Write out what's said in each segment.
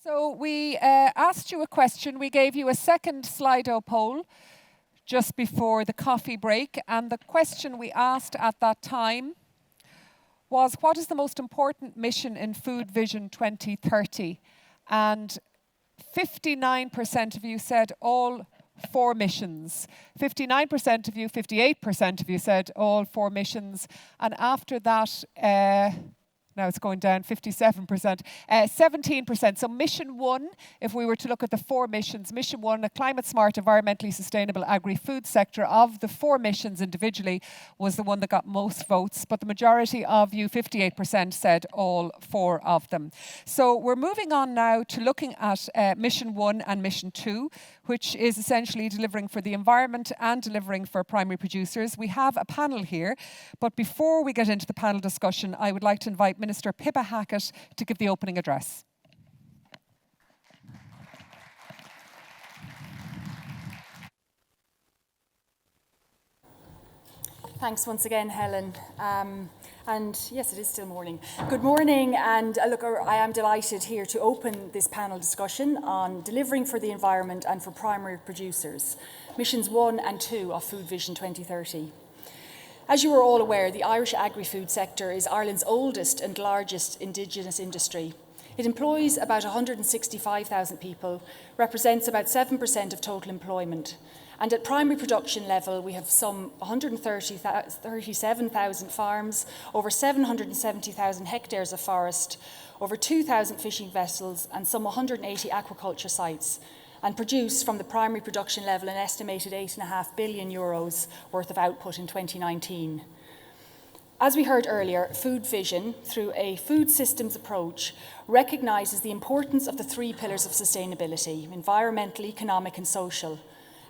So we asked you a question. We gave you a second Slido poll just before the coffee break. And the question we asked at that time was, what is the most important mission in Food Vision 2030? And 59% of you said all 4 missions. 59% of you, 58% of you said all 4 missions. And after that, now it's going down, 57%, 17%. So mission 1, if we were to look at the 4 missions, mission 1, a climate smart, environmentally sustainable agri-food sector, of the 4 missions individually, was the one that got most votes. But the majority of you, 58%, said all 4 of them. So we're moving on now to looking at mission 1 and mission 2, which is essentially delivering for the environment and delivering for primary producers. We have a panel here, but before we get into the panel discussion, I would like to invite Minister Pippa Hackett to give the opening address. Thanks once again, Helen. And yes, it is still morning. Good morning, and look, I am delighted here to open this panel discussion on delivering for the environment and for primary producers, missions 1 and 2 of Food Vision 2030. As you are all aware, the Irish agri-food sector is Ireland's oldest and largest indigenous industry. It employs about 165,000 people, represents about 7% of total employment. And at primary production level, we have some 137,000 farms, over 770,000 hectares of forest, over 2,000 fishing vessels, and some 180 aquaculture sites, and produce from the primary production level an estimated €8.5 billion worth of output in 2019. As we heard earlier, Food Vision, through a food systems approach, recognises the importance of the 3 pillars of sustainability: environmental, economic and social,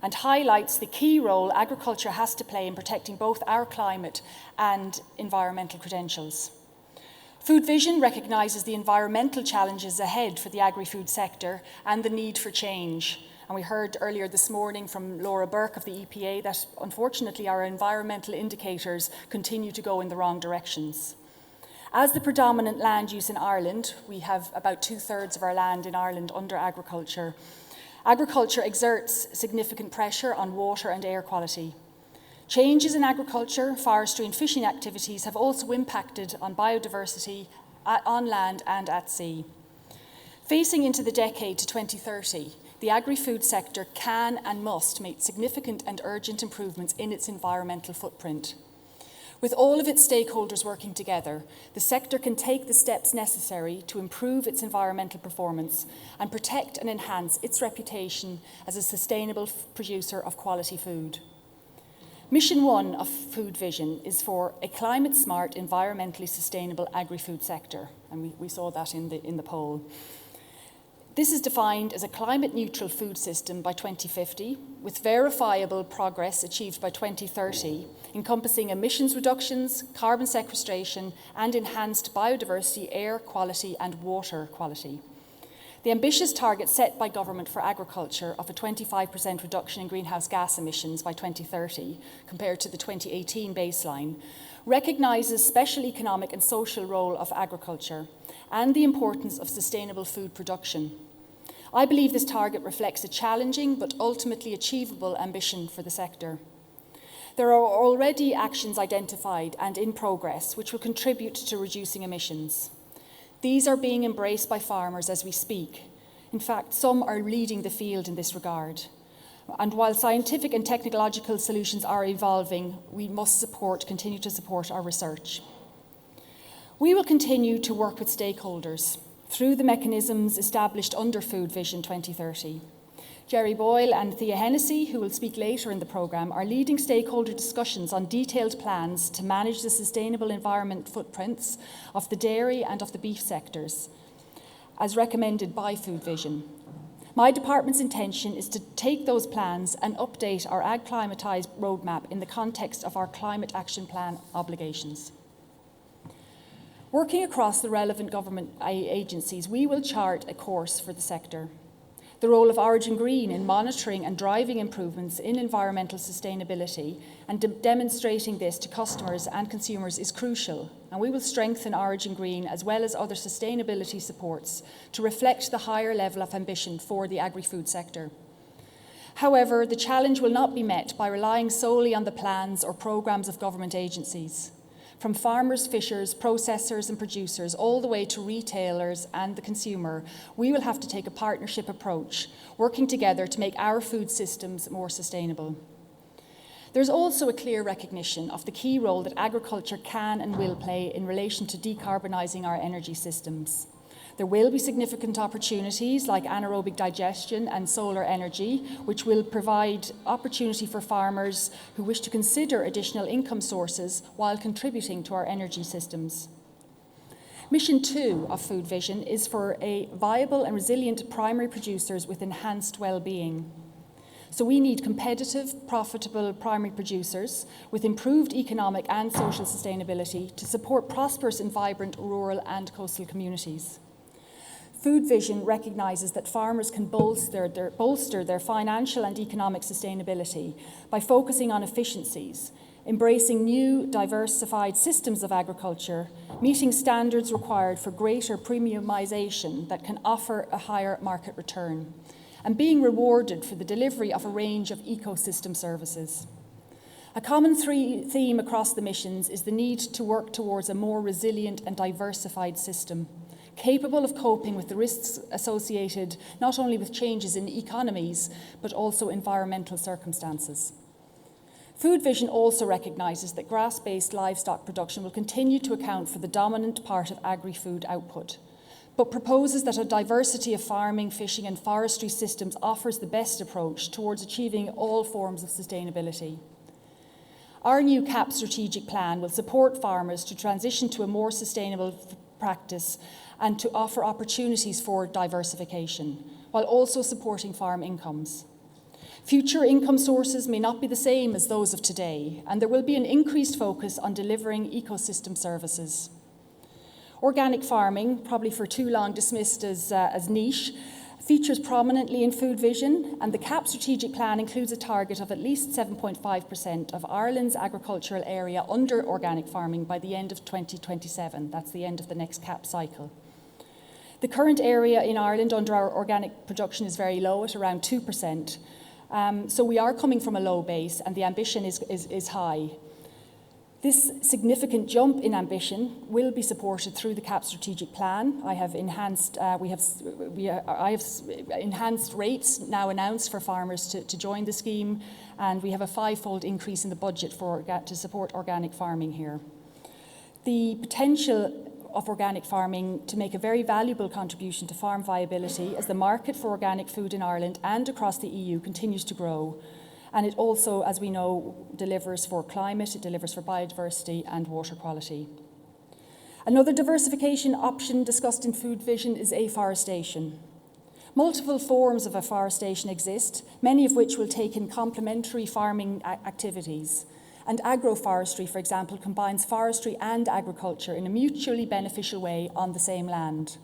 and highlights the key role agriculture has to play in protecting both our climate and environmental credentials. Food Vision recognises the environmental challenges ahead for the agri-food sector and the need for change. And we heard earlier this morning from Laura Burke of the EPA that unfortunately our environmental indicators continue to go in the wrong directions. As the predominant land use in Ireland, we have about 2/3 of our land in Ireland under agriculture. Agriculture exerts significant pressure on water and air quality. Changes in agriculture, forestry and fishing activities have also impacted on biodiversity on land and at sea. Facing into the decade to 2030, the agri-food sector can and must make significant and urgent improvements in its environmental footprint. With all of its stakeholders working together, the sector can take the steps necessary to improve its environmental performance and protect and enhance its reputation as a sustainable producer of quality food. Mission 1 of Food Vision is for a climate-smart, environmentally sustainable agri-food sector, and we saw that in the poll. This is defined as a climate-neutral food system by 2050, with verifiable progress achieved by 2030, encompassing emissions reductions, carbon sequestration, and enhanced biodiversity, air quality, and water quality. The ambitious target set by government for agriculture of a 25% reduction in greenhouse gas emissions by 2030, compared to the 2018 baseline, recognises special economic and social role of agriculture and the importance of sustainable food production. I believe this target reflects a challenging but ultimately achievable ambition for the sector. There are already actions identified and in progress which will contribute to reducing emissions. These are being embraced by farmers as we speak. In fact, some are leading the field in this regard. And while scientific and technological solutions are evolving, we must continue to support our research. We will continue to work with stakeholders through the mechanisms established under Food Vision 2030. Jerry Boyle and Thea Hennessy, who will speak later in the programme, are leading stakeholder discussions on detailed plans to manage the sustainable environment footprints of the dairy and of the beef sectors, as recommended by Food Vision. My department's intention is to take those plans and update our Ag Climatised roadmap in the context of our Climate Action Plan obligations. Working across the relevant government agencies, we will chart a course for the sector. The The role of Origin Green in monitoring and driving improvements in environmental sustainability and demonstrating this to customers and consumers is crucial, and we will strengthen Origin Green as well as other sustainability supports to reflect the higher level of ambition for the agri-food sector. However, the challenge will not be met by relying solely on the plans or programmes of government agencies. From farmers, fishers, processors and producers, all the way to retailers and the consumer, we will have to take a partnership approach, working together to make our food systems more sustainable. There's also a clear recognition of the key role that agriculture can and will play in relation to decarbonising our energy systems. There will be significant opportunities like anaerobic digestion and solar energy, which will provide opportunity for farmers who wish to consider additional income sources while contributing to our energy systems. Mission 2 of Food Vision is for a viable and resilient primary producers with enhanced well-being. So we need competitive, profitable primary producers with improved economic and social sustainability to support prosperous and vibrant rural and coastal communities. Food Vision recognises that farmers can bolster their financial and economic sustainability by focusing on efficiencies, embracing new diversified systems of agriculture, meeting standards required for greater premiumisation that can offer a higher market return, and being rewarded for the delivery of a range of ecosystem services. A common theme across the missions is the need to work towards a more resilient and diversified system, capable of coping with the risks associated not only with changes in economies, but also environmental circumstances. Food Vision also recognises that grass-based livestock production will continue to account for the dominant part of agri-food output, but proposes that a diversity of farming, fishing and forestry systems offers the best approach towards achieving all forms of sustainability. Our new CAP strategic plan will support farmers to transition to a more sustainable practice and to offer opportunities for diversification, while also supporting farm incomes. Future income sources may not be the same as those of today, and there will be an increased focus on delivering ecosystem services. Organic farming, probably for too long dismissed as niche, features prominently in Food Vision, and the CAP strategic plan includes a target of at least 7.5% of Ireland's agricultural area under organic farming by the end of 2027. That's the end of the next CAP cycle. The current area in Ireland under our organic production is very low at around 2%. So we are coming from a low base and the ambition is high. This significant jump in ambition will be supported through the CAP strategic plan. I have enhanced rates now announced for farmers to join the scheme, and we have a 5-fold increase in the budget to support organic farming here. The potential of organic farming to make a very valuable contribution to farm viability as the market for organic food in Ireland and across the EU continues to grow. And it also, as we know, delivers for climate, it delivers for biodiversity and water quality. Another diversification option discussed in Food Vision is afforestation. Multiple forms of afforestation exist, many of which will take in complementary farming activities. And agroforestry, for example, combines forestry and agriculture in a mutually beneficial way on the same land.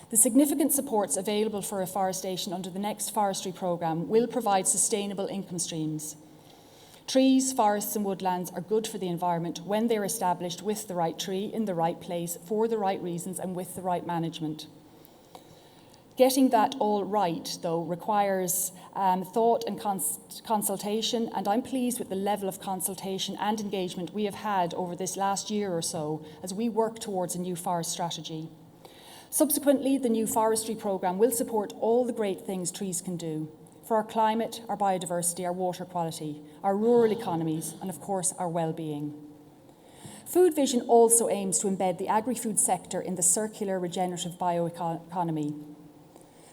The significant supports available for afforestation under the next forestry programme will provide sustainable income streams. Trees, forests and woodlands are good for the environment when they're established with the right tree in the right place for the right reasons and with the right management. Getting that all right, though, requires thought and consultation, and I'm pleased with the level of consultation and engagement we have had over this last year or so as we work towards a new forest strategy. Subsequently, the new forestry programme will support all the great things trees can do for our climate, our biodiversity, our water quality, our rural economies, and of course, our well-being. Food Vision also aims to embed the agri-food sector in the circular regenerative bioeconomy.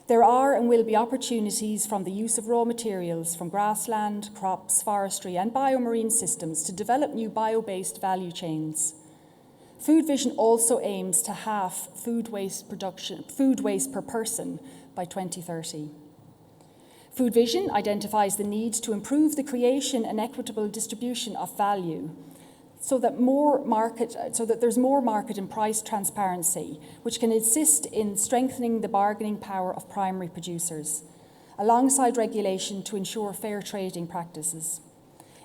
There are and will be opportunities from the use of raw materials from grassland, crops, forestry and biomarine systems to develop new bio-based value chains. Food Vision also aims to halve food waste per person by 2030. Food Vision identifies the need to improve the creation and equitable distribution of value so that there's more market and price transparency, which can assist in strengthening the bargaining power of primary producers. alongside regulation to ensure fair trading practices.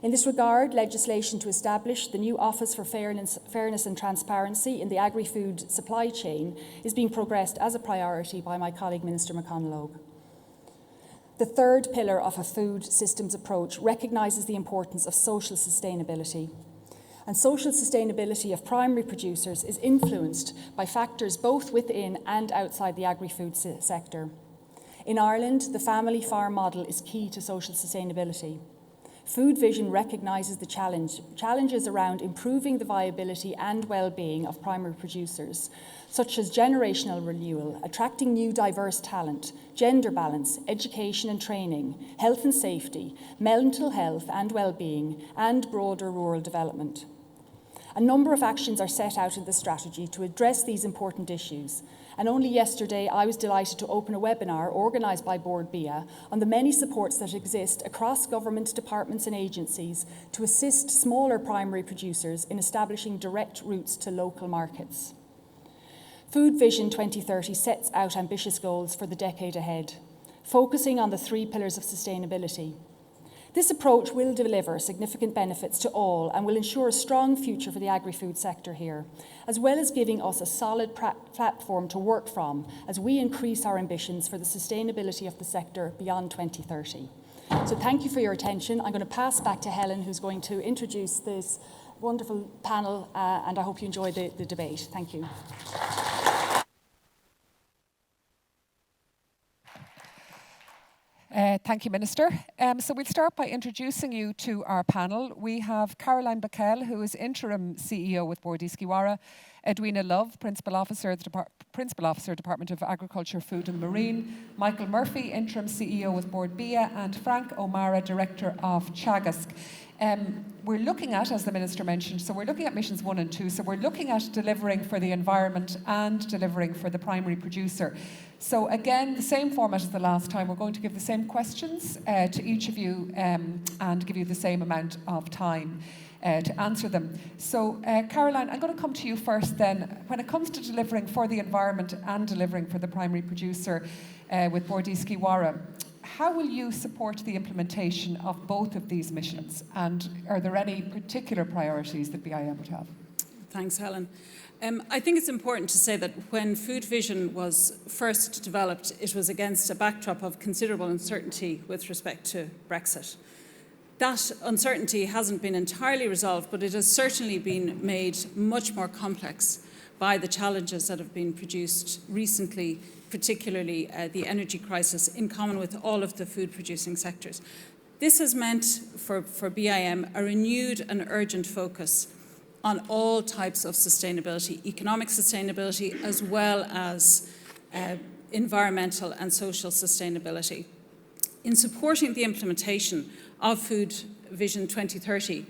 In this regard, legislation to establish the new Office for Fairness and Transparency in the agri-food supply chain is being progressed as a priority by my colleague Minister McConalogue. The third pillar of a food systems approach recognises the importance of social sustainability. And social sustainability of primary producers is influenced by factors both within and outside the agri-food sector. In Ireland, the family farm model is key to social sustainability. Food Vision recognises the challenges around improving the viability and well-being of primary producers, such as generational renewal, attracting new diverse talent, gender balance, education and training, health and safety, mental health and well-being, and broader rural development. A number of actions are set out in the strategy to address these important issues, and only yesterday I was delighted to open a webinar organised by Board BIA on the many supports that exist across government departments and agencies to assist smaller primary producers in establishing direct routes to local markets. Food Vision 2030 sets out ambitious goals for the decade ahead, focusing on the 3 pillars of sustainability. This approach will deliver significant benefits to all and will ensure a strong future for the agri-food sector here, as well as giving us a solid platform to work from as we increase our ambitions for the sustainability of the sector beyond 2030. So thank you for your attention. I'm going to pass back to Helen, who's going to introduce this wonderful panel, and I hope you enjoy the debate. Thank you. Thank you, Minister. So we'll start by introducing you to our panel. We have Caroline Bocquel, who is Interim CEO with Bord Iascaigh, Edwina Love, Principal Officer, Department of Agriculture, Food and Marine, Michael Murphy, Interim CEO with Bord BIA, and Frank O'Mara, Director of Teagasc. We're looking at, as the Minister mentioned, so we're looking at missions 1 and 2, so we're looking at delivering for the environment and delivering for the primary producer. So again, the same format as the last time. We're going to give the same questions to each of you and give you the same amount of time to answer them. So Caroline, I'm going to come to you first then. When it comes to delivering for the environment and delivering for the primary producer with Bord Iascaigh, how will you support the implementation of both of these missions? And are there any particular priorities that BIM would have? Thanks, Helen. I think it's important to say that when Food Vision was first developed, it was against a backdrop of considerable uncertainty with respect to Brexit. That uncertainty hasn't been entirely resolved, but it has certainly been made much more complex by the challenges that have been produced recently, particularly the energy crisis, in common with all of the food-producing sectors. This has meant for BIM a renewed and urgent focus on all types of sustainability, economic sustainability, as well as environmental and social sustainability. In supporting the implementation of Food Vision 2030,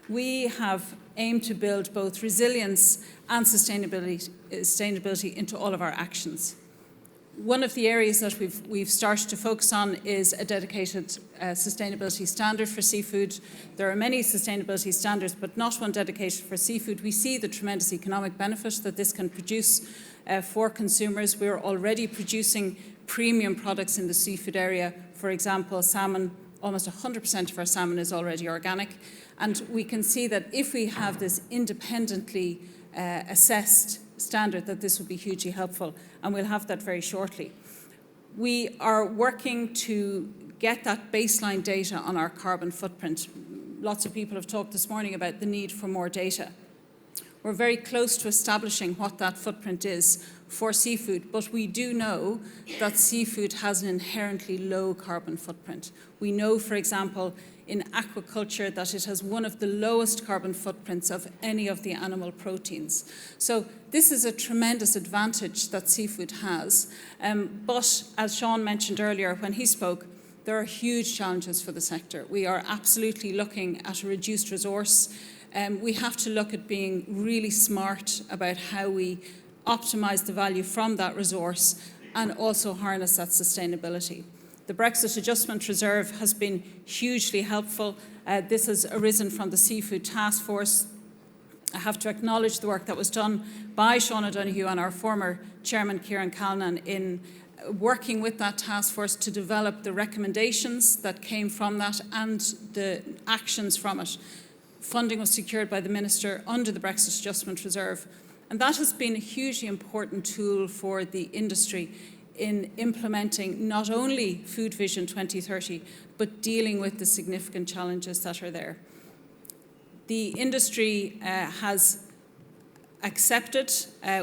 we have aimed to build both resilience and sustainability into all of our actions. One of the areas that we've started to focus on is a dedicated sustainability standard for seafood. There are many sustainability standards, but not one dedicated for seafood. We see the tremendous economic benefit that this can produce for consumers. We're already producing premium products in the seafood area. For example, salmon, almost 100% of our salmon is already organic. And we can see that if we have this independently assessed standard, that this will be hugely helpful, and we'll have that very shortly. We are working to get that baseline data on our carbon footprint. Lots of people have talked this morning about the need for more data. We're very close to establishing what that footprint is for seafood, but we do know that seafood has an inherently low carbon footprint. We know, for example, in aquaculture that it has one of the lowest carbon footprints of any of the animal proteins. So this is a tremendous advantage that seafood has. But as Sean mentioned earlier when he spoke, there are huge challenges for the sector. We are absolutely looking at a reduced resource. We have to look at being really smart about how we optimise the value from that resource and also harness that sustainability. The Brexit Adjustment Reserve has been hugely helpful. This has arisen from the Seafood Task Force. I have to acknowledge the work that was done by Sean O'Donoghue and our former chairman, Kieran Callinan, in working with that task force to develop the recommendations that came from that and the actions from it. Funding was secured by the Minister under the Brexit Adjustment Reserve. And that has been a hugely important tool for the industry in implementing not only Food Vision 2030, but dealing with the significant challenges that are there. The industry has accepted,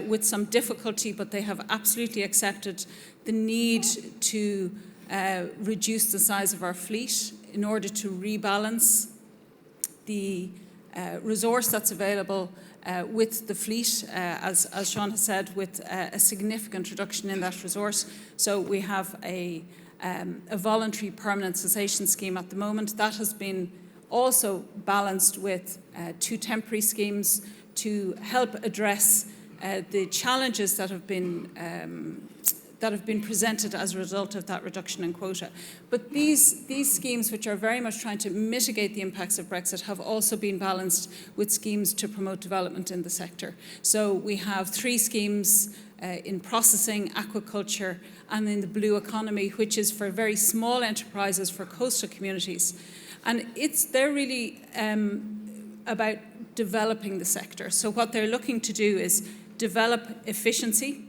with some difficulty, but they have absolutely accepted the need to reduce the size of our fleet in order to rebalance the resource that's available with the fleet, as Sean has said, with a significant reduction in that resource. So we have a voluntary permanent cessation scheme at the moment. That has been also balanced with 2 temporary schemes to help address the challenges that have been presented as a result of that reduction in quota. But these schemes, which are very much trying to mitigate the impacts of Brexit, have also been balanced with schemes to promote development in the sector. So we have 3 schemes in processing, aquaculture, and in the blue economy, which is for very small enterprises, for coastal communities. And they're really about developing the sector. So what they're looking to do is develop efficiency,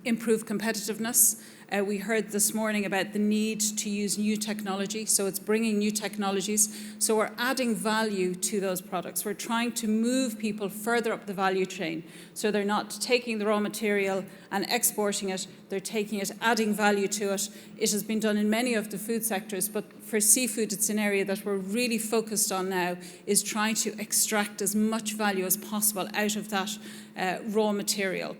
improve competitiveness. We heard this morning about the need to use new technology, so it's bringing new technologies. So we're adding value to those products. We're trying to move people further up the value chain. So they're not taking the raw material and exporting it, they're taking it, adding value to it. It has been done in many of the food sectors, but for seafood, it's an area that we're really focused on now, is trying to extract as much value as possible out of that raw material.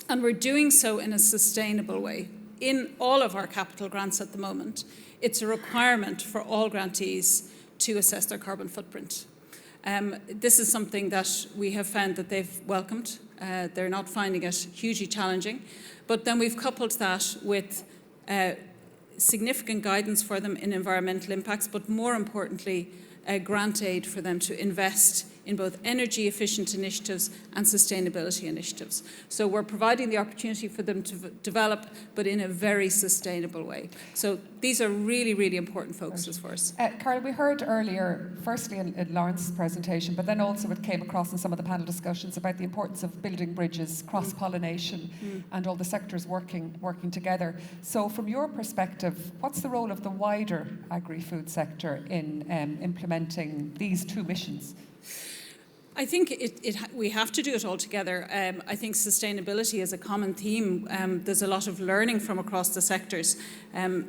And we're doing so in a sustainable way. In all of our capital grants at the moment, it's a requirement for all grantees to assess their carbon footprint. This is something that we have found that they've welcomed. They're not finding it hugely challenging. But then we've coupled that with significant guidance for them in environmental impacts, but more importantly, grant aid for them to invest in both energy efficient initiatives and sustainability initiatives. So we're providing the opportunity for them to develop, but in a very sustainable way. So these are really, really important focuses for us. Carla, we heard earlier, firstly in Lawrence's presentation, but then also it came across in some of the panel discussions about the importance of building bridges, cross-pollination, and all the sectors working together. So from your perspective, what's the role of the wider agri-food sector in implementing these 2 missions? I think we have to do it all together. I think sustainability is a common theme. There's a lot of learning from across the sectors.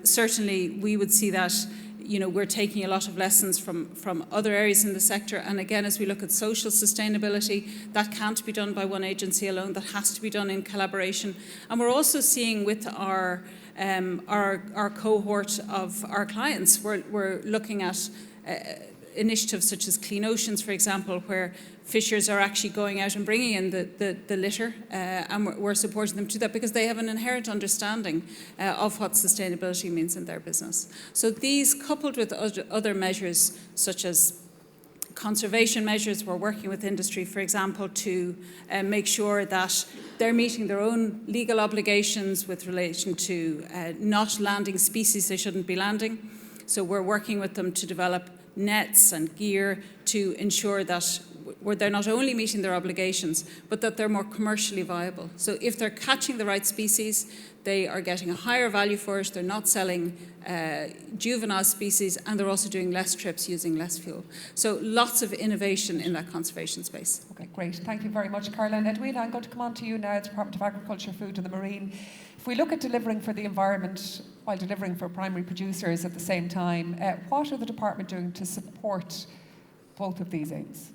Certainly, we would see that, we're taking a lot of lessons from other areas in the sector. And again, as we look at social sustainability, that can't be done by one agency alone. That has to be done in collaboration. And we're also seeing with our cohort of our clients, we're looking at initiatives such as Clean Oceans, for example, where fishers are actually going out and bringing in the litter, and we're supporting them to that because they have an inherent understanding of what sustainability means in their business. So these, coupled with other measures such as conservation measures, we're working with industry, for example, to make sure that they're meeting their own legal obligations with relation to not landing species they shouldn't be landing. So we're working with them to develop nets and gear to ensure that they're not only meeting their obligations, but that they're more commercially viable. So if they're catching the right species, they are getting a higher value for it, they're not selling juvenile species, and they're also doing less trips using less fuel. So lots of innovation in that conservation space. Okay, great. Thank you very much, Carla. And Edwina, I'm going to come on to you now, the Department of Agriculture, Food and the Marine. If we look at delivering for the environment while delivering for primary producers at the same time, what are the department doing to support both of these aims?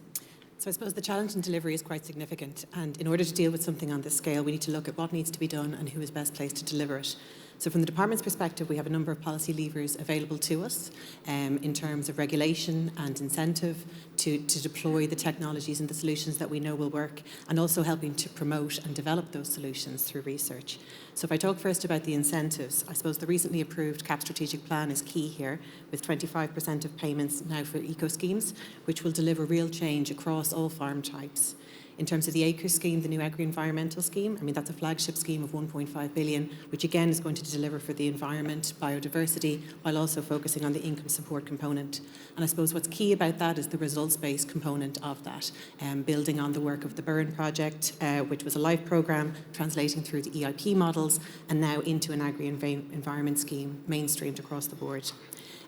So I suppose the challenge in delivery is quite significant, and in order to deal with something on this scale, we need to look at what needs to be done and who is best placed to deliver it. So from the department's perspective, we have a number of policy levers available to us in terms of regulation and incentive to deploy the technologies and the solutions that we know will work, and also helping to promote and develop those solutions through research. So if I talk first about the incentives, I suppose the recently approved CAP strategic plan is key here, with 25% of payments now for eco schemes, which will deliver real change across all farm types. In terms of the Acres scheme, the new agri-environmental scheme, I mean, that's a flagship scheme of 1.5 billion, which again is going to deliver for the environment, biodiversity, while also focusing on the income support component. And I suppose what's key about that is the results-based component of that, building on the work of the Burn project, which was a live programme, translating through the EIP models, and now into an agri-environment scheme mainstreamed across the board.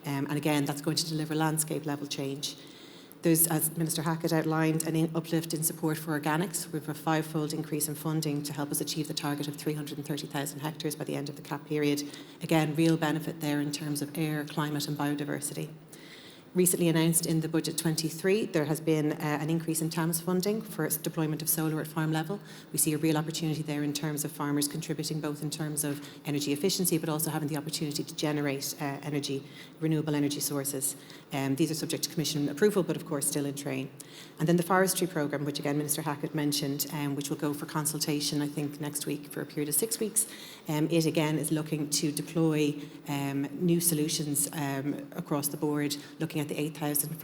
And again, that's going to deliver landscape level change. There's, as Minister Hackett outlined, an uplift in support for organics. We have a 5-fold increase in funding to help us achieve the target of 330,000 hectares by the end of the CAP period. Again, real benefit there in terms of air, climate and biodiversity. Recently announced in the Budget 23, there has been an increase in TAMS funding for deployment of solar at farm level. We see a real opportunity there in terms of farmers contributing both in terms of energy efficiency, but also having the opportunity to generate renewable energy sources. These are subject to Commission approval, but of course still in train. And then the forestry programme, which again Minister Hackett mentioned, which will go for consultation, I think, next week for a period of 6 weeks. It again is looking to deploy new solutions across the board, looking at the 8,000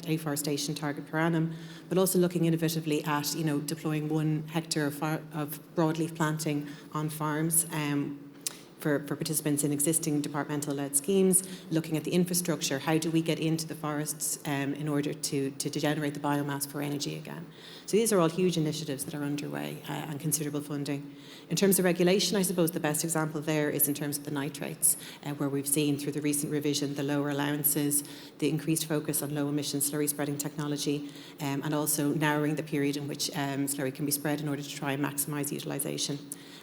afforestation target per annum, but also looking innovatively at deploying 1 hectare of broadleaf planting on farms. For participants in existing departmental-led schemes, looking at the infrastructure, how do we get into the forests in order to generate the biomass for energy again. So these are all huge initiatives that are underway and considerable funding. In terms of regulation, I suppose the best example there is in terms of the nitrates, where we've seen through the recent revision the lower allowances, the increased focus on low-emission slurry spreading technology, and also narrowing the period in which slurry can be spread in order to try and maximise utilisation.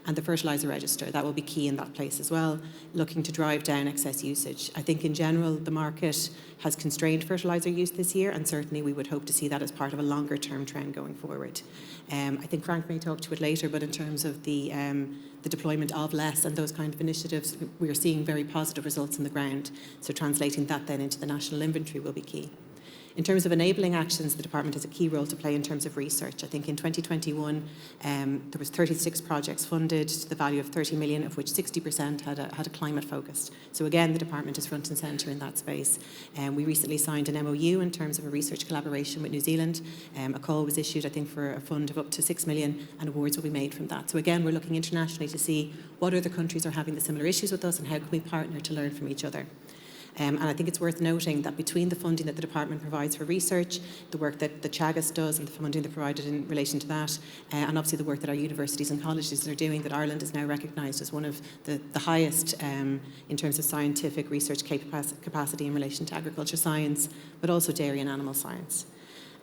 And the fertiliser register, that will be key in that place as well, looking to drive down excess usage. I think in general the market has constrained fertiliser use this year, and certainly we would hope to see that as part of a longer term trend going forward. I think Frank may talk to it later, but in terms of the deployment of less and those kind of initiatives, we are seeing very positive results on the ground. So translating that then into the national inventory will be key. In terms of enabling actions, the department has a key role to play in terms of research. I think in 2021 there was 36 projects funded to the value of 30 million, of which 60% had a climate focus. So again, the department is front and centre in that space. We recently signed an MOU in terms of a research collaboration with New Zealand. A call was issued, I think, for a fund of up to 6 million, and awards will be made from that. So again, we're looking internationally to see what other countries are having the similar issues with us and how can we partner to learn from each other. And I think it's worth noting that between the funding that the department provides for research, the work that the Teagasc does and the funding they provided in relation to that, and obviously the work that our universities and colleges are doing, that Ireland is now recognised as one of the highest in terms of scientific research capacity in relation to agriculture science, but also dairy and animal science.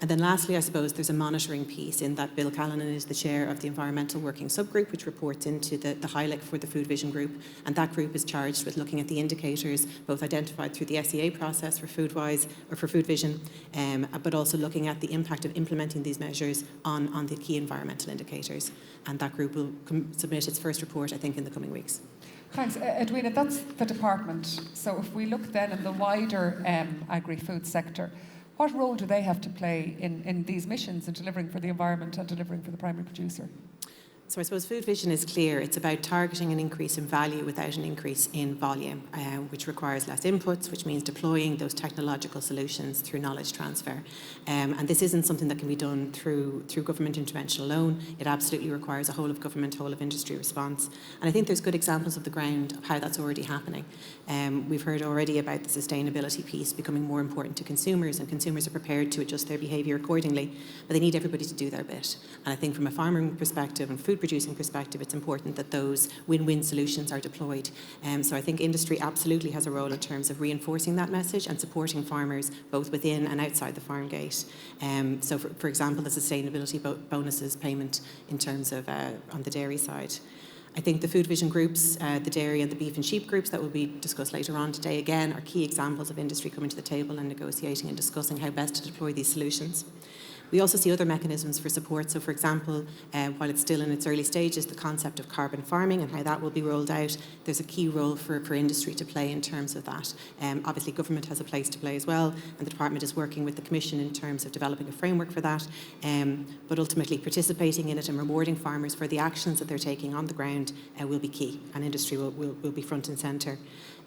And then lastly, I suppose there's a monitoring piece in that Bill Callanan is the chair of the Environmental Working Subgroup, which reports into the HILEC for the Food Vision Group. And that group is charged with looking at the indicators, both identified through the SEA process for Foodwise or for Food Vision, but also looking at the impact of implementing these measures on the key environmental indicators. And that group will submit its first report, I think, in the coming weeks. Thanks. Edwina, that's the department. So if we look then in the wider agri-food sector, what role do they have to play in these missions in delivering for the environment and delivering for the primary producer? So I suppose Food Vision is clear. It's about targeting an increase in value without an increase in volume, which requires less inputs, which means deploying those technological solutions through knowledge transfer. And this isn't something that can be done through government intervention alone. It absolutely requires a whole of government, whole of industry response. And I think there's good examples of the ground of how that's already happening. We've heard already about the sustainability piece becoming more important to consumers, and consumers are prepared to adjust their behaviour accordingly, but they need everybody to do their bit. And I think from a farming perspective and food producing perspective, it's important that those win-win solutions are deployed. So I think industry absolutely has a role in terms of reinforcing that message and supporting farmers both within and outside the farm gate. So for example, the sustainability bonuses payment in terms of on the dairy side. I think the Food Vision groups, the dairy and the beef and sheep groups that will be discussed later on today, again, are key examples of industry coming to the table and negotiating and discussing how best to deploy these solutions. We also see other mechanisms for support. So, for example, while it's still in its early stages, the concept of carbon farming and how that will be rolled out, there's a key role for industry to play in terms of that. Obviously, government has a place to play as well, and the department is working with the Commission in terms of developing a framework for that. But ultimately, participating in it and rewarding farmers for the actions that they're taking on the ground will be key, and industry will be front and centre.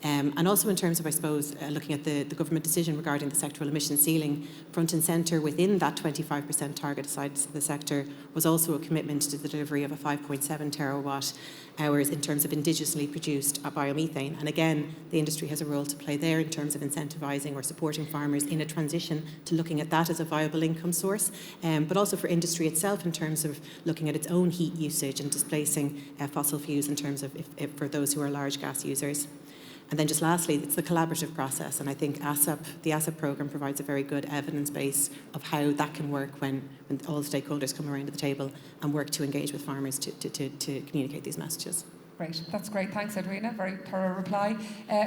And also in terms of, I suppose, looking at the government decision regarding the sectoral emission ceiling, front and centre within that 25 25% target assigned to the sector was also a commitment to the delivery of a 5.7 terawatt hours in terms of indigenously produced biomethane. And again, the industry has a role to play there in terms of incentivising or supporting farmers in a transition to looking at that as a viable income source, but also for industry itself in terms of looking at its own heat usage and displacing fossil fuels in terms of if for those who are large gas users. And then just lastly, it's the collaborative process, and I think the ASAP programme provides a very good evidence base of how that can work when all stakeholders come around to the table and work to engage with farmers to communicate these messages. Great, that's great. Thanks, Edwina. Very thorough reply.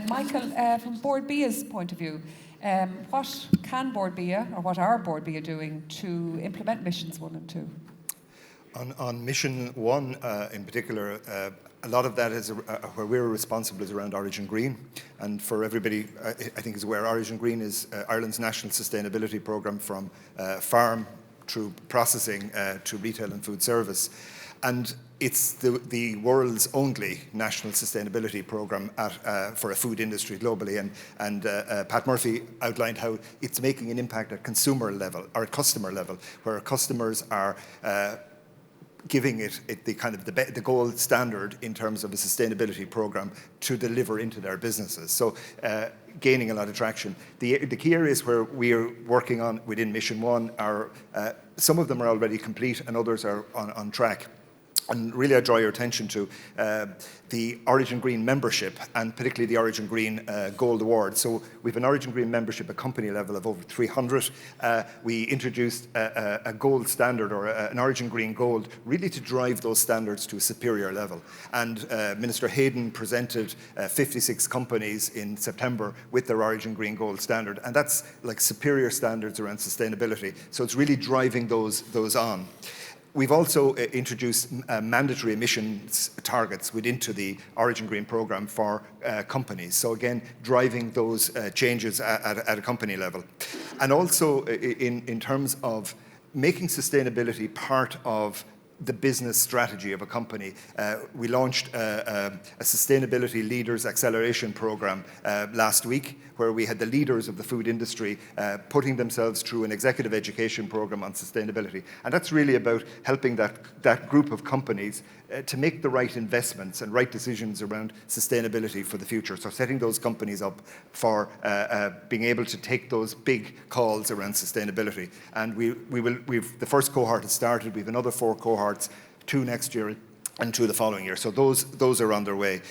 Michael, from Board BIA's point of view, what can Board BIA, or what are Board BIA doing to implement missions 1 and 2? On mission 1 in particular, a lot of that is where we're responsible is around Origin Green. And for everybody, I think is aware, Origin Green is Ireland's national sustainability programme from farm through processing to retail and food service. And it's the world's only national sustainability programme for a food industry globally. And Pat Murphy outlined how it's making an impact at consumer level or at customer level, where customers are giving it the kind of the gold standard in terms of a sustainability program to deliver into their businesses. So gaining a lot of traction. The key areas where we are working on within Mission 1 are, some of them are already complete and others are on track. And really I draw your attention to the Origin Green membership and particularly the Origin Green Gold Award. So we have an Origin Green membership at company level of over 300. We introduced a gold standard or an Origin Green Gold really to drive those standards to a superior level. And Minister Hayden presented 56 companies in September with their Origin Green Gold standard. And that's like superior standards around sustainability. So it's really driving those on. We've also introduced mandatory emissions targets within the Origin Green programme for companies. So again, driving those changes at a company level. And also in terms of making sustainability part of the business strategy of a company. We launched a Sustainability Leaders Acceleration Programme last week, where we had the leaders of the food industry putting themselves through an executive education programme on sustainability. And that's really about helping that group of companies to make the right investments and right decisions around sustainability for the future. So setting those companies up for being able to take those big calls around sustainability. And we've the first cohort has started. We have another 4 cohorts, 2 next year and 2 the following year. So those are on their way.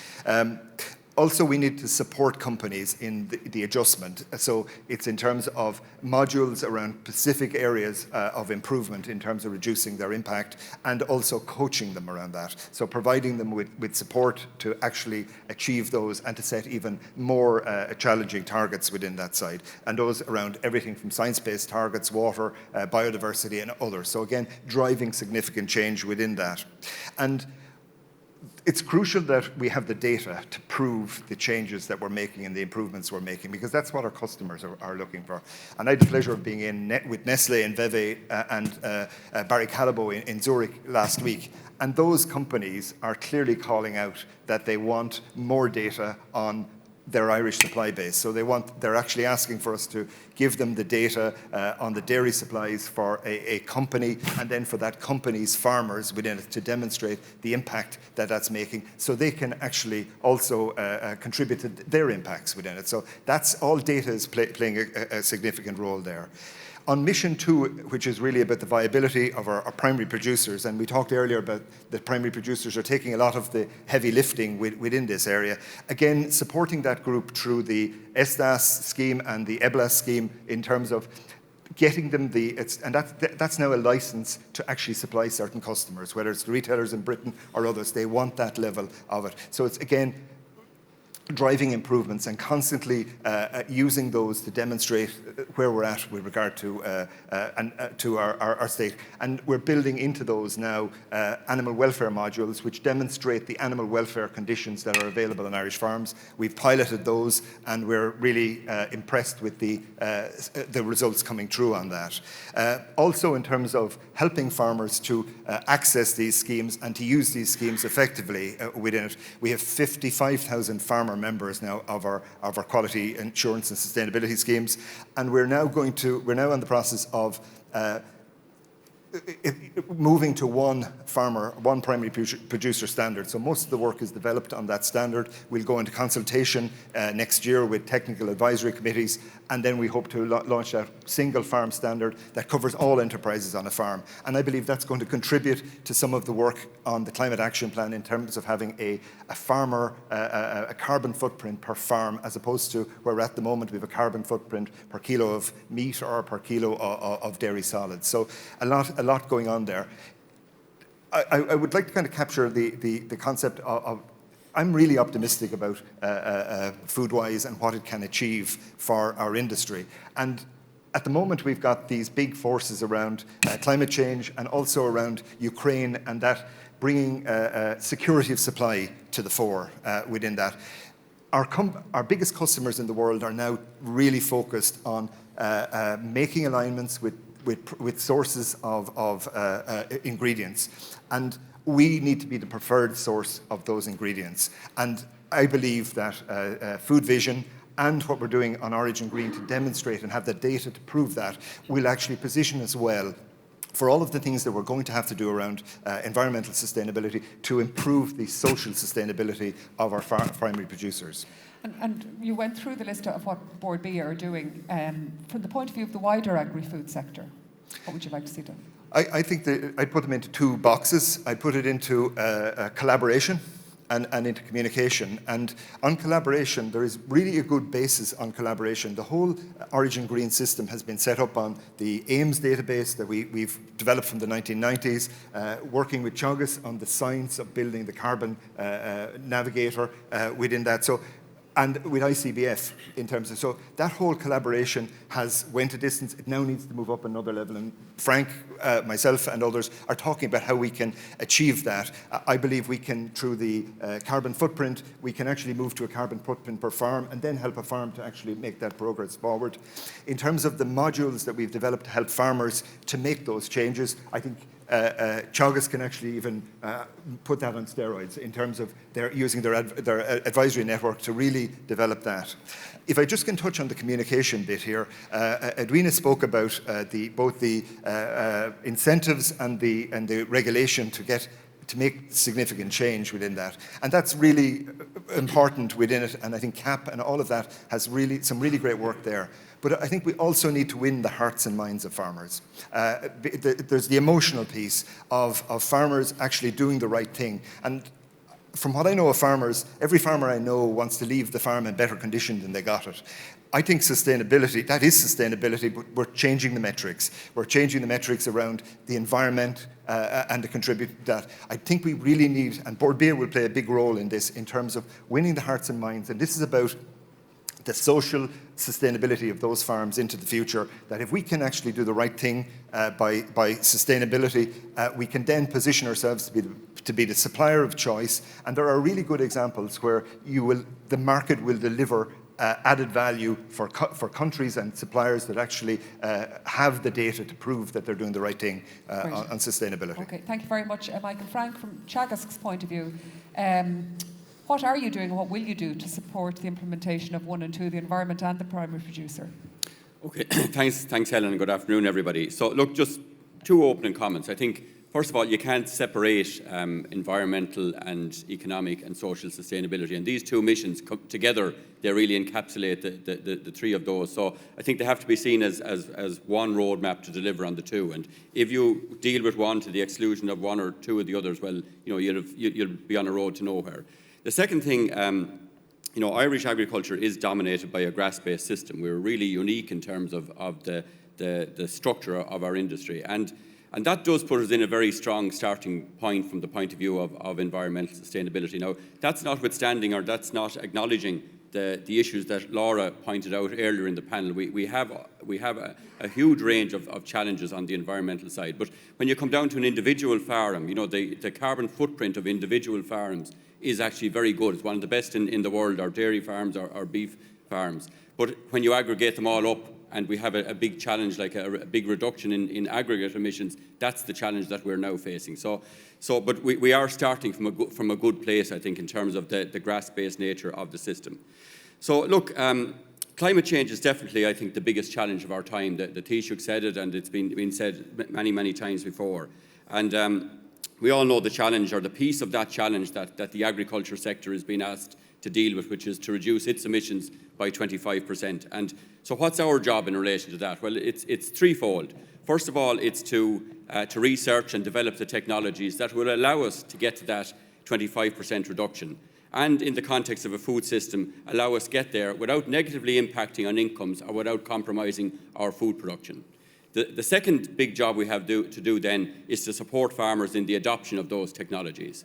Also, we need to support companies in the adjustment. So it's in terms of modules around specific areas of improvement in terms of reducing their impact and also coaching them around that. So providing them with support to actually achieve those and to set even more challenging targets within that side. And those around everything from science-based targets, water, biodiversity and others. So again, driving significant change within that. And it's crucial that we have the data to prove the changes that we're making and the improvements we're making, because that's what our customers are looking for. And I had the pleasure of being in with Nestle and Veve and Barry Callebaut in Zurich last week. And those companies are clearly calling out that they want more data on their Irish supply base. So they're actually asking for us to give them the data on the dairy supplies for a company, and then for that company's farmers within it to demonstrate the impact that that's making, so they can actually also contribute to their impacts within it. So that's all data is playing a significant role there. On Mission 2, which is really about the viability of our primary producers, and we talked earlier about the primary producers are taking a lot of the heavy lifting within this area. Again, supporting that group through the ESDAS scheme and the EBLAS scheme in terms of getting them that's now a license to actually supply certain customers, whether it's the retailers in Britain or others. They want that level of it. So it's, again, driving improvements and constantly using those to demonstrate where we're at with regard to our state. And we're building into those now animal welfare modules which demonstrate the animal welfare conditions that are available on Irish farms. We've piloted those and we're really impressed with the results coming through on that. Also in terms of helping farmers to access these schemes and to use these schemes effectively within it, we have 55,000 farmer members now of our quality insurance and sustainability schemes, and we're now in the process of moving to one primary producer standard. So most of the work is developed on that standard. We'll go into consultation next year with technical advisory committees, and then we hope to launch a single farm standard that covers all enterprises on a farm. And I believe that's going to contribute to some of the work on the Climate Action Plan in terms of having a carbon footprint per farm, as opposed to where we're at the moment we have a carbon footprint per kilo of meat or per kilo of dairy solids. So a lot going on there. I would like to kind of capture the concept of I'm really optimistic about Foodwise and what it can achieve for our industry. And at the moment, we've got these big forces around climate change and also around Ukraine, and that bringing security of supply to the fore within that. Our biggest customers in the world are now really focused on making alignments with sources of ingredients. And we need to be the preferred source of those ingredients. And I believe that Food Vision and what we're doing on Origin Green to demonstrate and have the data to prove that will actually position us well for all of the things that we're going to have to do around environmental sustainability to improve the social sustainability of our primary producers. And you went through the list of what Board B are doing. From the point of view of the wider agri-food sector, what would you like to see done? I think that I'd put them into two boxes. I'd put it into collaboration and into communication. And on collaboration, there is really a good basis on collaboration. The whole Origin Green system has been set up on the AIMS database that we've developed from the 1990s, working with Teagasc on the science of building the carbon navigator within that. And with ICBF in terms of, so that whole collaboration has went a distance. It now needs to move up another level. And Frank, myself and others are talking about how we can achieve that. I believe we can, through the carbon footprint, we can actually move to a carbon footprint per farm and then help a farm to actually make that progress forward. In terms of the modules that we've developed to help farmers to make those changes, I think Teagasc can actually even put that on steroids in terms of using their advisory network to really develop that. If I just can touch on the communication bit here, Edwina spoke about both the incentives and the regulation to make significant change within that. And that's really important within it, and I think CAP and all of that has really some really great work there. But I think we also need to win the hearts and minds of farmers. There's the emotional piece of farmers actually doing the right thing. And from what I know of farmers, every farmer I know wants to leave the farm in better condition than they got it. I think sustainability, that is sustainability, but we're changing the metrics. We're changing the metrics around the environment and to contribute to that. I think we really need, and Board B will play a big role in this in terms of winning the hearts and minds. And this is about the social sustainability of those farms into the future, that if we can actually do the right thing by sustainability, we can then position ourselves to be the supplier of choice. And there are really good examples where the market will deliver added value for countries and suppliers that actually have the data to prove that they're doing the right thing on sustainability. Okay, thank you very much, Michael. Frank, from Teagasc's point of view, what are you doing and what will you do to support the implementation of 1 and 2, the environment and the primary producer? Okay, thanks Helen, and good afternoon everybody. So look, just two opening comments. I think, first of all, you can't separate environmental and economic and social sustainability. And these two missions come together, they really encapsulate the three of those. So I think they have to be seen as one roadmap to deliver on the two. And if you deal with one to the exclusion of one or two of the others, well, you'll be on a road to nowhere. The second thing, Irish agriculture is dominated by a grass-based system. We're really unique in terms of the structure of our industry. And that does put us in a very strong starting point from the point of view of environmental sustainability. Now, that's notwithstanding, or that's not acknowledging the issues that Laura pointed out earlier in the panel. We have a huge range of challenges on the environmental side. But when you come down to an individual farm, the carbon footprint of individual farms is actually very good. It's one of the best in the world, our dairy farms, our beef farms. But when you aggregate them all up, and we have a big challenge, like a big reduction in aggregate emissions, that's the challenge that we're now facing. But we are starting from a good place, I think, in terms of the grass-based nature of the system. So look, climate change is definitely, I think, the biggest challenge of our time. The Taoiseach said it, and it's been said many, many times before. And we all know the challenge, or the piece of that challenge that the agriculture sector is being asked to deal with, which is to reduce its emissions by 25%. And so what's our job in relation to that? Well, it's threefold. First of all, it's to research and develop the technologies that will allow us to get to that 25% reduction. And in the context of a food system, allow us get there without negatively impacting on incomes or without compromising our food production. The second big job we have to do then is to support farmers in the adoption of those technologies.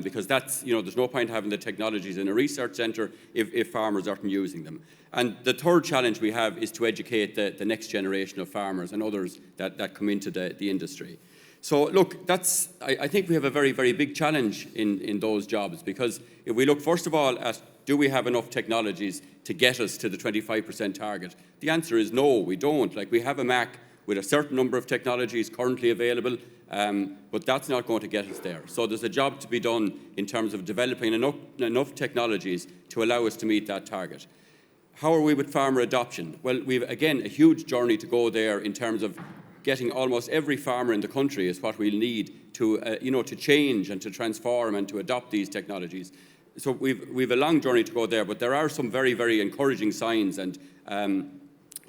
Because that's, there's no point having the technologies in a research centre if farmers aren't using them. And the third challenge we have is to educate the next generation of farmers and others that come into the industry. So look, I think we have a very, very big challenge in those jobs, because if we look first of all at do we have enough technologies to get us to the 25% target, the answer is no, we don't. Like, we have a MAC with a certain number of technologies currently available, but that's not going to get us there. So there's a job to be done in terms of developing enough technologies to allow us to meet that target. How are we with farmer adoption? Well, we've, again, a huge journey to go there in terms of getting almost every farmer in the country is what we'll need to, to change and to transform and to adopt these technologies. So we've a long journey to go there, but there are some very, very encouraging signs, and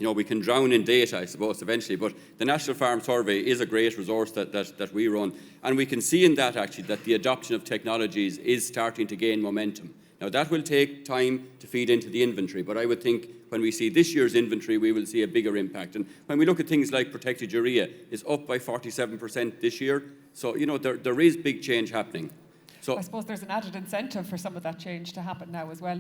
we can drown in data, I suppose, eventually, but the National Farm Survey is a great resource that we run, and we can see in that actually that the adoption of technologies is starting to gain momentum. Now, that will take time to feed into the inventory, but I would think when we see this year's inventory, we will see a bigger impact. And when we look at things like protected urea, it's up by 47% this year. So, there is big change happening. So I suppose there's an added incentive for some of that change to happen now as well,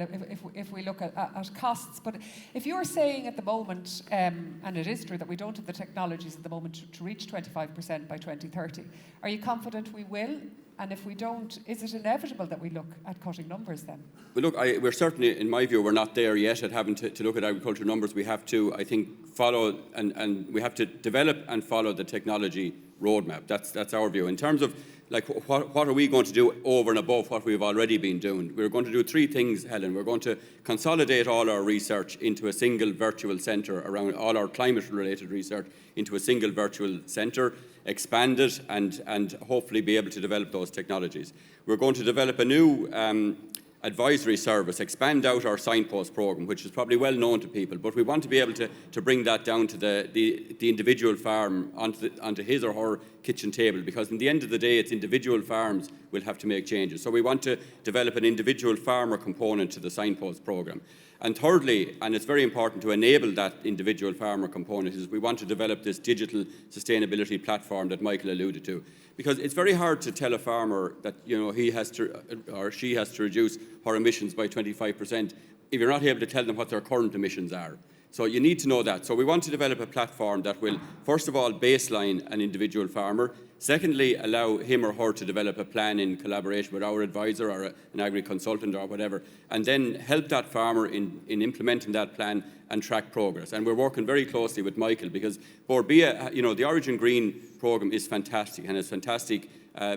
if we look at costs. But if you're saying at the moment, and it is true that we don't have the technologies at the moment to reach 25% by 2030, are you confident we will? And if we don't, is it inevitable that we look at cutting numbers then? Well, look, we're certainly, in my view, we're not there yet at having to look at agricultural numbers. We have to, I think, follow and we have to develop and follow the technology roadmap. That's our view. In terms of, like, what are we going to do over and above what we've already been doing? We're going to do three things, Helen. We're going to consolidate all our research into a single virtual centre, around all our climate-related research into a single virtual centre, expand it and hopefully be able to develop those technologies. We're going to develop a new advisory service, expand out our signpost programme, which is probably well known to people, but we want to be able to bring that down to the individual farm onto his or her kitchen table, because in the end of the day, it's individual farms will have to make changes. So we want to develop an individual farmer component to the signpost programme. And thirdly, and it's very important to enable that individual farmer component, is we want to develop this digital sustainability platform that Michael alluded to. Because it's very hard to tell a farmer that he has to or she has to reduce her emissions by 25% if you're not able to tell them what their current emissions are. So you need to know that. So we want to develop a platform that will, first of all, baseline an individual farmer. Secondly, allow him or her to develop a plan in collaboration with our advisor or an agri-consultant or whatever, and then help that farmer in implementing that plan and track progress. And we're working very closely with Michael, because Borbia, the Origin Green programme is fantastic, and it's fantastic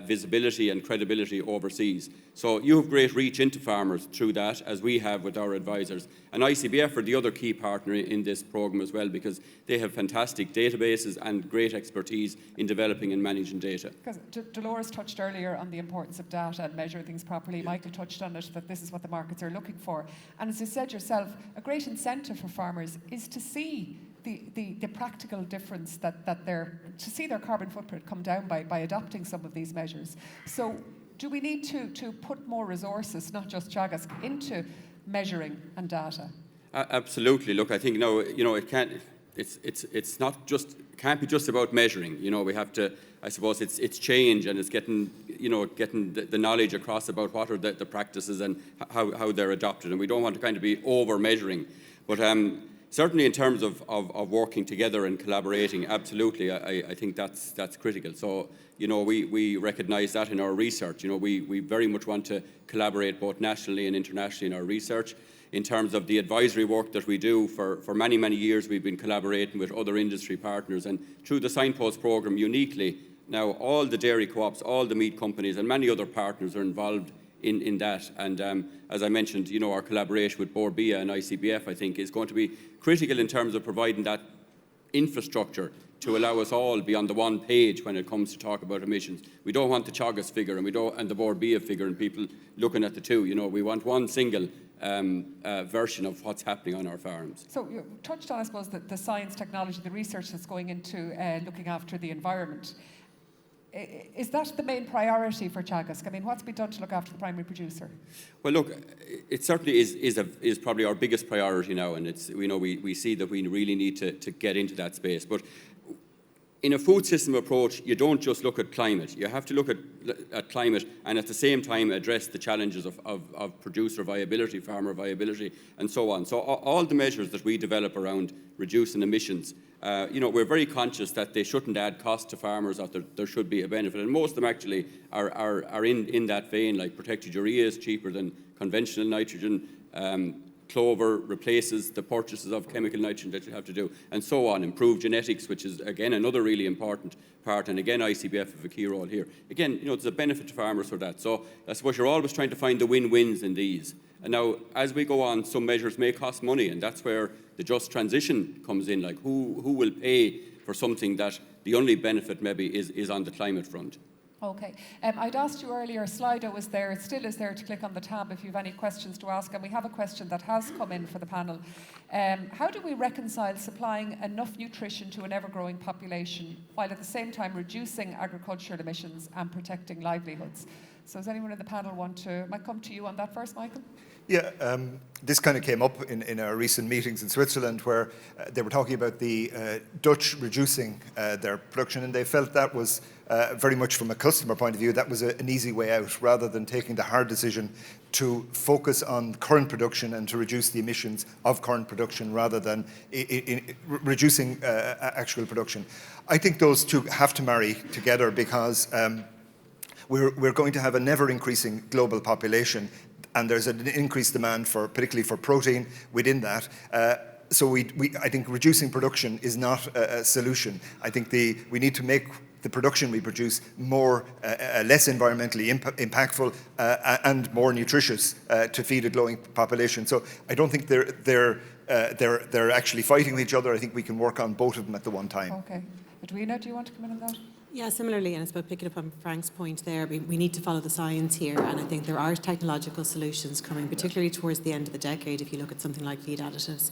visibility and credibility overseas. So you have great reach into farmers through that, as we have with our advisors. And ICBF are the other key partner in this programme as well, because they have fantastic databases and great expertise in developing and managing data. Because Dolores touched earlier on the importance of data and measuring things properly. Michael touched on it, that this is what the markets are looking for. And as you said yourself, a great incentive for farmers is to see the practical difference to see their carbon footprint come down by adopting some of these measures. So do we need to put more resources, not just Teagasc, into measuring and data? Absolutely. Look, I think it can't. It's not just, can't be just about measuring. We have to, I suppose it's change, and it's getting the knowledge across about what are the practices and how they're adopted. And we don't want to kind of be over measuring, but certainly in terms of working together and collaborating, absolutely, I think that's critical. So, we recognise that in our research. We very much want to collaborate both nationally and internationally in our research. In terms of the advisory work that we do, for many, many years we've been collaborating with other industry partners, and through the Signpost programme uniquely, now all the dairy co-ops, all the meat companies and many other partners are involved in that. And as I mentioned, our collaboration with Bord Bia and ICBF, I think, is going to be critical in terms of providing that infrastructure to allow us all be on the one page when it comes to talk about emissions. We don't want the Teagasc figure and the Bord Bia figure and people looking at the two. We want one single version of what's happening on our farms. So you touched on, I suppose, the science, technology, the research that's going into looking after the environment. Is that the main priority for Teagasc? I mean, what's been done to look after the primary producer? Well, look, it certainly is probably our biggest priority now, and it's we see that we really need to get into that space. But in a food system approach, you don't just look at climate. You have to look at climate and at the same time address the challenges of producer viability, farmer viability, and so on. So all the measures that we develop around reducing emissions, we're very conscious that they shouldn't add cost to farmers, that there should be a benefit. And most of them actually are in that vein, like protected urea is cheaper than conventional nitrogen. Clover replaces the purchases of chemical nitrogen that you have to do, and so on. Improved genetics, which is, again, another really important part, and again, ICBF have a key role here. Again, there's a benefit to farmers for that. So I suppose you're always trying to find the win-wins in these. And now, as we go on, some measures may cost money, and that's where the just transition comes in, like who will pay for something that the only benefit maybe is on the climate front. Okay. I'd asked you earlier, Slido was there, it still is there to click on the tab if you have any questions to ask, and we have a question that has come in for the panel. How do we reconcile supplying enough nutrition to an ever-growing population while at the same time reducing agricultural emissions and protecting livelihoods? So does anyone in the panel might come to you on that first, Michael? Yeah, this kind of came up in our recent meetings in Switzerland where they were talking about the Dutch reducing their production, and they felt that was very much from a customer point of view, that was an easy way out rather than taking the hard decision to focus on current production and to reduce the emissions of current production rather than reducing actual production. I think those two have to marry together because we're going to have a never-increasing global population, and there's an increased demand particularly for protein within that. So I think reducing production is not a solution. I think we need to make the production we produce less environmentally impactful and more nutritious to feed a growing population. So I don't think they're actually fighting each other. I think we can work on both of them at the one time. Okay. Edwina, do you want to come in on that? Yeah, similarly, and I suppose picking up on Frank's point there, we need to follow the science here, and I think there are technological solutions coming, particularly towards the end of the decade. If you look at something like feed additives,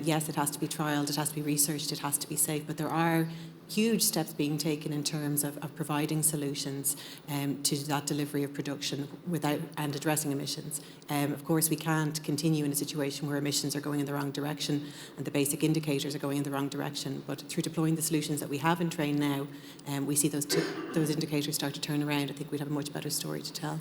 yes, it has to be trialled, it has to be researched, it has to be safe, but there are huge steps being taken in terms of providing solutions to that delivery of production and addressing emissions. Of course, we can't continue in a situation where emissions are going in the wrong direction and the basic indicators are going in the wrong direction, but through deploying the solutions that we have in train now, we see those indicators start to turn around. I think we'd have a much better story to tell.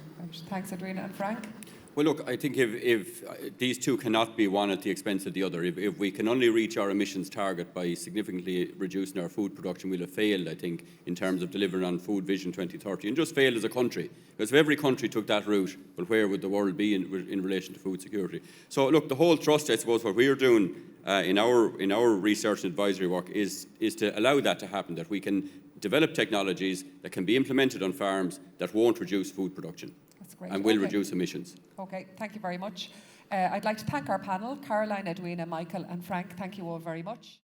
Thanks, Edwina. And Frank? Well, look, I think if these two cannot be one at the expense of the other, if we can only reach our emissions target by significantly reducing our food production, we'll have failed, I think, in terms of delivering on Food Vision 2030, and just failed as a country. Because if every country took that route, well, where would the world be in relation to food security? So, look, the whole thrust, I suppose, what we're doing in our research and advisory work is to allow that to happen, that we can develop technologies that can be implemented on farms that won't reduce food production. Great. And will reduce emissions. Okay, thank you very much. I'd like to thank our panel, Caroline, Edwina, Michael and Frank. Thank you all very much.